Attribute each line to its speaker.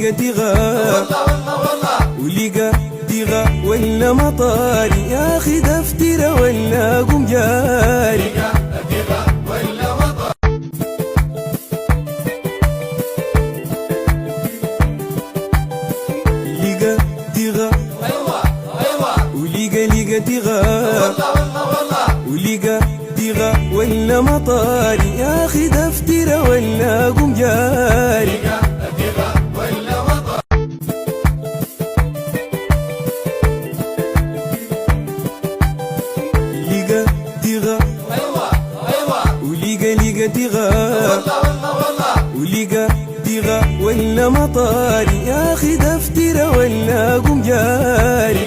Speaker 1: لقى تغى ولقى تغى ولا مطاري، يا أخي دفترة ولا قم جاري. لقى تغى ولقى تغى ولقى تغى ولا مطاري، يا أخي دفترة ولا قم جاري. لقى تغى ولقى تغى ولقى تغى ولا مطاري، يا أخي دفترة ولا قم جاري.